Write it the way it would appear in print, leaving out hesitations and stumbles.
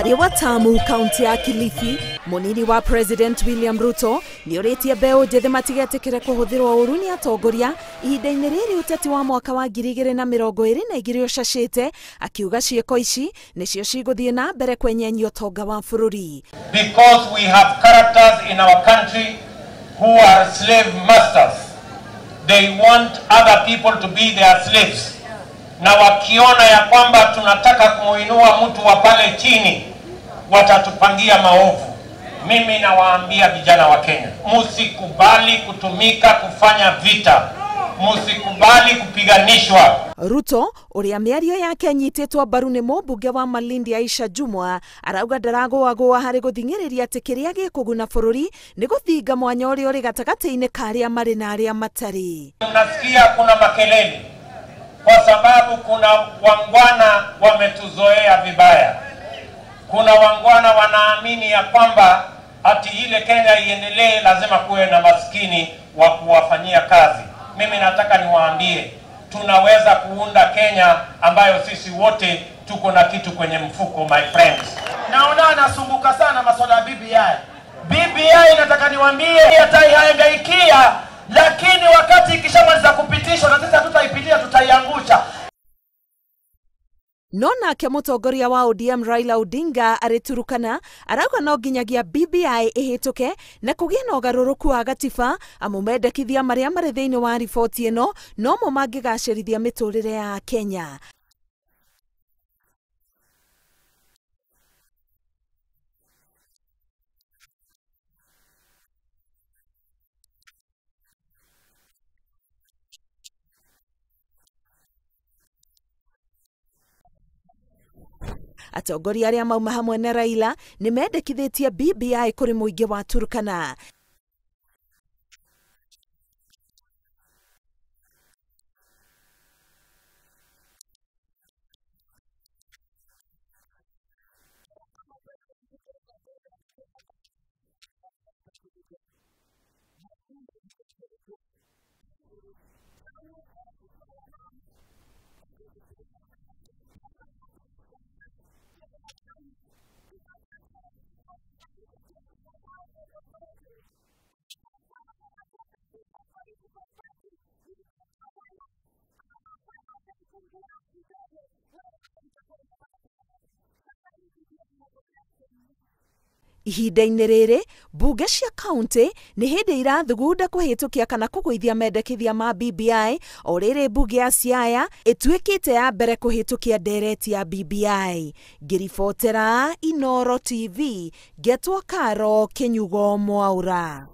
Mweri wa Tamu, kaunti ya Kilifi, munini wa President William Ruto niũrĩtie mbeũ njĩthĩ matigetĩkĩre kũhũthĩrwo ũũru nĩ atongoria ihinda-inĩ rĩrĩ ũteti wa mwaka wa 2022 ũcacĩte, akiuga ciĩko ici nĩcio cigũthiĩ na mbere kwenyenyia ũtonga wa bũrũri. Because we have characters in our country who are slave masters. They want other people to be their slaves. Na wakiona ya kwamba tunataka kumuinua mtu wa pale chini, watatupangia maovu. Mimi nawaambia vijana wa Kenya, musikubali kutumika kufanya vita. Musikubali kupiganishwa. Ruto, uria mĩario yake nyitetwo mbaru nĩ mũmbunge wa Malindi Aisha Jumwa, arauga ndaragũagũa harĩ gũthing'ĩrĩria atĩ kĩrĩa gĩkũguna bũrũri nĩ gũthinga mwanya ũrĩa ũrĩ gatagatĩ-inĩ ka arĩa marĩ na arĩa matarĩ. Tunasikia kuna makelele kwa sababu kuna wangwana wametuzoea vibaya. Kuna wangwana wanaamini ya kwamba ati ile Kenya iendelee lazima kuwe na maskini wa kuwafanyia kazi. Mimi nataka niwaambie, tunaweza kuunda Kenya ambayo sisi wote tuko na kitu kwenye mfuko, my friends. Naona anasumbuka sana masuala ya BBI. BBI nataka niwaambie hataiangaikia, lakini wakati ikishamaliza kupitishwa na sisi hatutaipitia, tutaiangusha. No nake mũtongoria wa ODM Raila Odinga ariturukana arauga no nginyagia BBI ĩhĩtũke na kũgĩe na ũgarũrũku wa gatiba, amu mendekithia marĩa marĩ thĩinĩ wa riboti ĩno no mo mangĩgacĩrithia mĩtũrĩre ya Kenya. Atongoria arĩa mauma hamwe na Raila nĩ mendekithĩtie BBI kũrĩ mũingĩ wa Turkana. Ihinda-inĩ rĩrĩ, mbunge cia kaunti nĩ hĩndĩ irathugunda kũhĩtũkia kana kũgũithia mendekithia ma BBI, o rĩrĩ mbunge ya Siaya ĩtuĩkĩte ya mbere kũhĩtũkia ndereti ya BBI. Ngĩribotera Inooro TV, Getwo Karo, Kĩnyugo Mwaura.